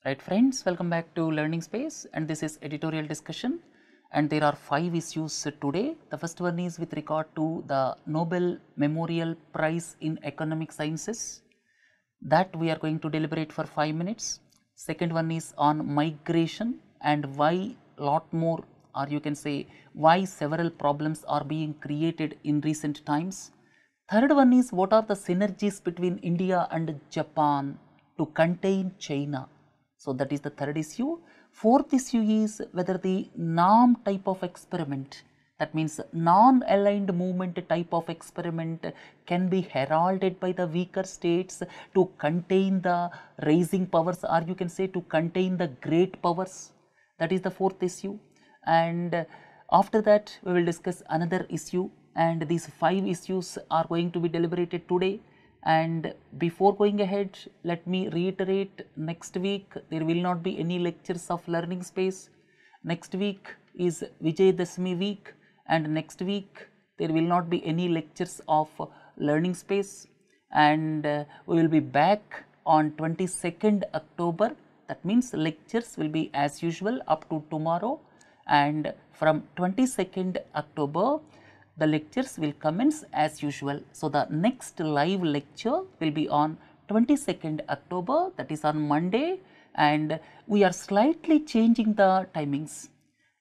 Right friends, welcome back to Learning Space, and this is editorial discussion, and there are 5 issues today. The first one is with regard to the Nobel Memorial Prize in Economic Sciences, that we are going to deliberate for 5 minutes. Second one is on migration and why lot more, or you can say why several problems are being created in recent times. Third one is what are the synergies between India and Japan to contain China. So that is the third issue. Fourth issue is whether the NAM type of experiment, that means non-aligned movement type of experiment, can be heralded by the weaker states to contain the rising powers, or you can say to contain the great powers. That is the fourth issue. And after that we will discuss another issue, and these 5 issues are going to be deliberated today. And before going ahead, let me reiterate, next week there will not be any lectures of Learning Space. Next week is Vijayadashmi week, and next week there will not be any lectures of Learning Space, and we will be back on 22nd October. That means lectures will be as usual up to tomorrow, and from 22nd October the lectures will commence as usual. So the next live lecture will be on 22nd October, that is on Monday, and we are slightly changing the timings.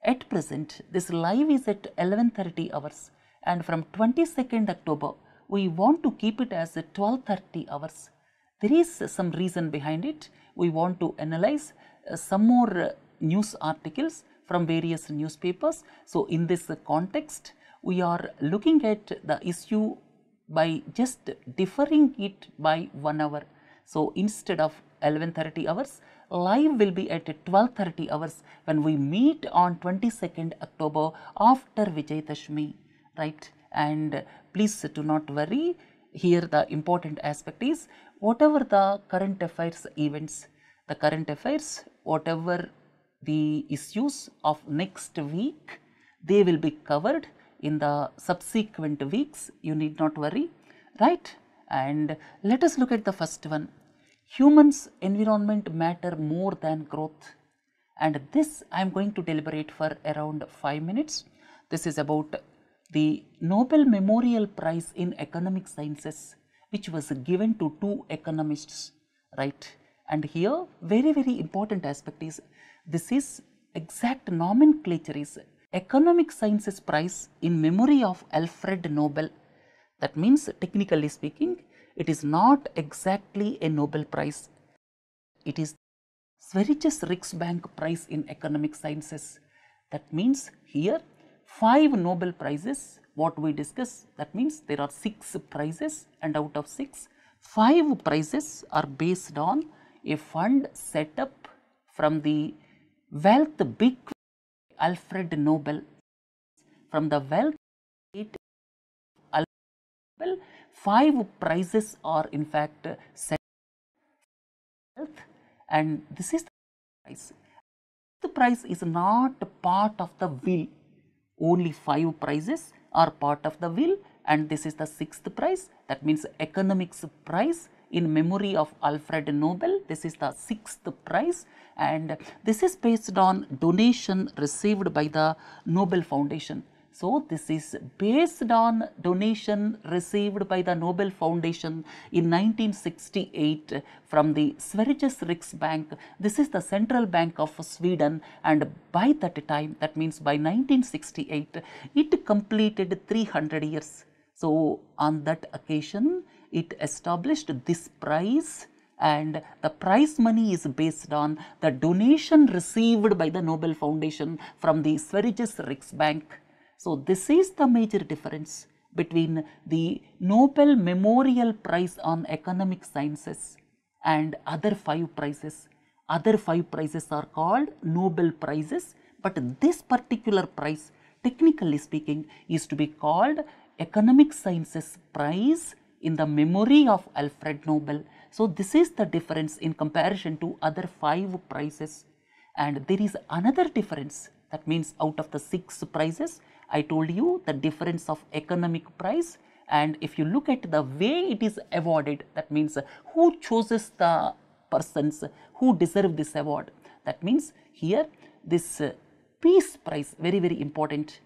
At present this live is at 11:30 hours, and from 22nd October we want to keep it as 12:30 hours. There is some reason behind it. We want to analyze some more news articles from various newspapers. So in this context, we are looking at the issue by just deferring it by 1 hour. So instead of 11:30 hours, live will be at 12:30 hours when we meet on 22nd October after Vijayadashmi, right? And please do not worry. Here the important aspect is whatever the current affairs events, the current affairs, whatever the issues of next week, they will be covered in the subsequent weeks. You need not worry, right? And let us look at the first one. Humans, environment matter more than growth, and this I am going to deliberate for around 5 minutes. This is about the Nobel Memorial Prize in Economic Sciences, which was given to 2 economists, right? And here very important aspect is, this is exact nomenclature is Economic Sciences Prize in memory of Alfred Nobel. That means, technically speaking, it is not exactly a Nobel Prize. It is Sveriges Riksbank Prize in Economic Sciences. That means here 5 Nobel Prizes, what we discuss, that means there are 6 prizes, and out of 6, 5 prizes are based on a fund set up from the wealth big Alfred Nobel. From the wealth Alfred Nobel, 5 prizes are in fact set wealth, and this is the prize. The prize is not part of the will. Only 5 prizes are part of the will, and this is the 6th prize. That means economics prize in memory of Alfred Nobel. This is the 6th prize, and this is based on donation received by the Nobel Foundation. So this is based on donation received by the Nobel Foundation in 1968 from the Sveriges Riksbank. This is the central bank of Sweden, and by that time, that means by 1968, it completed 300 years. So on that occasion, it established this prize, and the prize money is based on the donation received by the Nobel Foundation from the Sveriges Riksbank. So this is the major difference between the Nobel Memorial Prize on Economic Sciences and other 5 prizes. Other 5 prizes are called Nobel Prizes, but this particular prize, technically speaking, is to be called Economic Sciences Prize in the memory of Alfred Nobel. So this is the difference in comparison to other 5 prizes. And there is another difference. That means out of the 6 prizes, I told you the difference of economic prize, and if you look at the way it is awarded, that means who chooses the persons who deserve this award. That means here this peace prize, very, very important.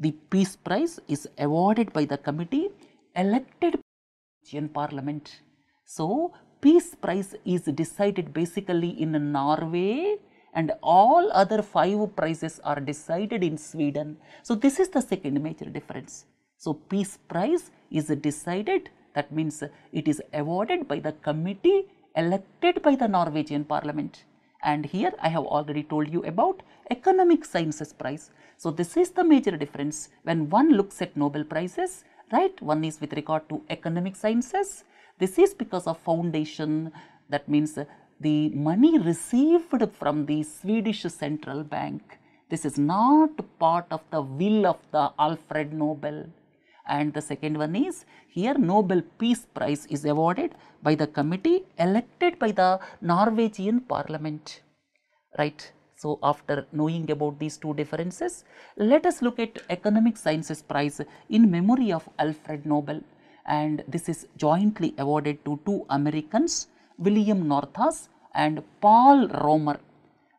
The peace prize is awarded by the committee elected by the Norwegian parliament. So, peace prize is decided basically in Norway, and all other 5 prizes are decided in Sweden. So, this is the second major difference. So, peace prize is decided, that means it is awarded by the committee elected by the Norwegian parliament. And here I have already told you about economic sciences prize. So, this is the major difference when one looks at Nobel prizes, right? One is with regard to economic sciences. This is because of foundation, that means the money received from the Swedish Central Bank. This is not part of the will of the Alfred Nobel. And the second one is here Nobel Peace Prize is awarded by the committee elected by the Norwegian parliament, right. So, after knowing about these two differences, let us look at economic sciences prize in memory of Alfred Nobel, and this is jointly awarded to 2 Americans, William Northus and Paul Romer.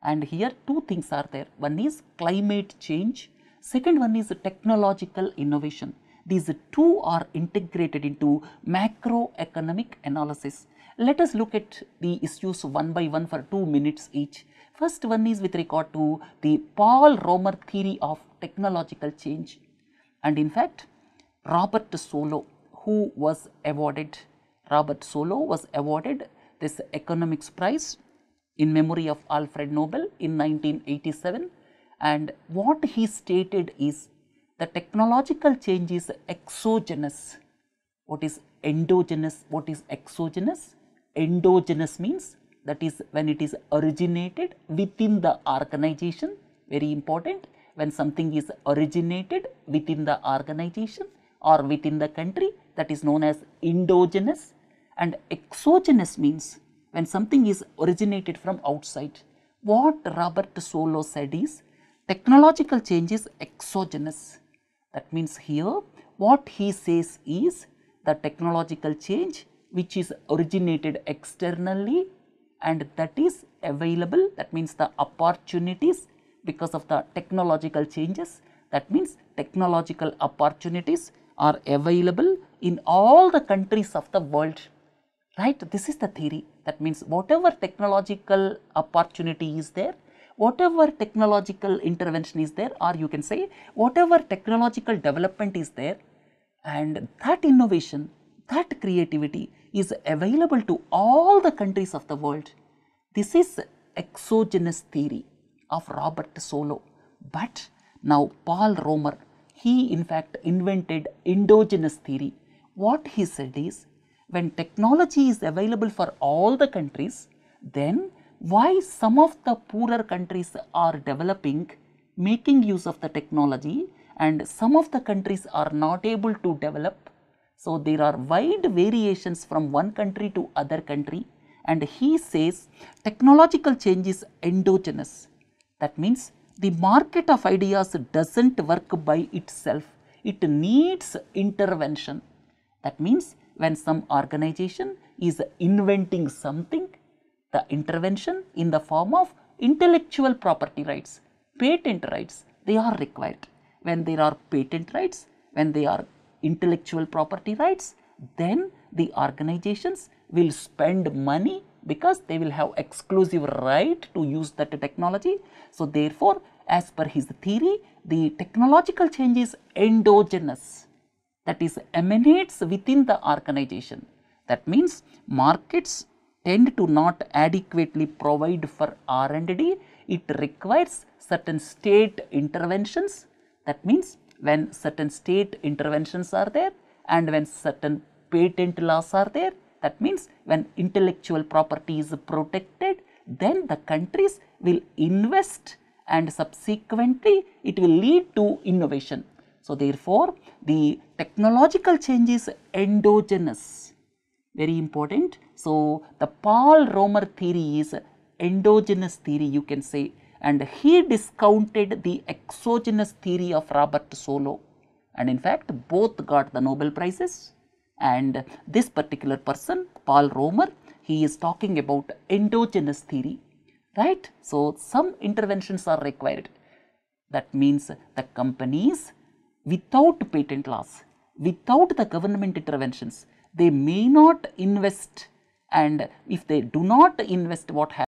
And here 2 things are there, one is climate change, second one is technological innovation. These 2 are integrated into macroeconomic analysis. Let us look at the issues one by one for 2 minutes each. First one is with regard to the Paul Romer theory of technological change. And in fact, Robert Solow, who was awarded, this economics prize in memory of Alfred Nobel in 1987. And what he stated is the technological change is exogenous. What is endogenous? What is exogenous? Endogenous means that is when it is originated within the organization, very important, when something is originated within the organization or within the country, that is known as endogenous. And exogenous means when something is originated from outside. What Robert Solow said is technological change is exogenous. That means here what he says is the technological change which is originated externally and that is available, that means the opportunities because of the technological changes, that means technological opportunities are available in all the countries of the world, right. This is the theory. That means whatever technological opportunity is there, whatever technological intervention is there, or you can say whatever technological development is there, and that innovation, that creativity is available to all the countries of the world. This is exogenous theory of Robert Solow. But now Paul Romer, he in fact invented endogenous theory. What he said is when technology is available for all the countries, then why some of the poorer countries are developing, making use of the technology, and some of the countries are not able to develop. So, there are wide variations from one country to other country, and he says technological change is endogenous. That means the market of ideas does not work by itself, it needs intervention. That means when some organization is inventing something, the intervention in the form of intellectual property rights, patent rights, they are required. When there are patent rights, when they are intellectual property rights, then the organizations will spend money because they will have exclusive right to use that technology. So, therefore, as per his theory, the technological change is endogenous, that is emanates within the organization. That means markets tend to not adequately provide for R&D, it requires certain state interventions. That means when certain state interventions are there and when certain patent laws are there, that means when intellectual property is protected, then the countries will invest and subsequently it will lead to innovation. So, therefore, the technological change is endogenous, very important. So, the Paul Romer theory is endogenous theory, you can say, and he discounted the exogenous theory of Robert Solow, and in fact both got the Nobel prizes. And this particular person, Paul Romer, he is talking about endogenous theory, right? So, some interventions are required. That means the companies without patent laws, without the government interventions, they may not invest, and if they do not invest, what happens?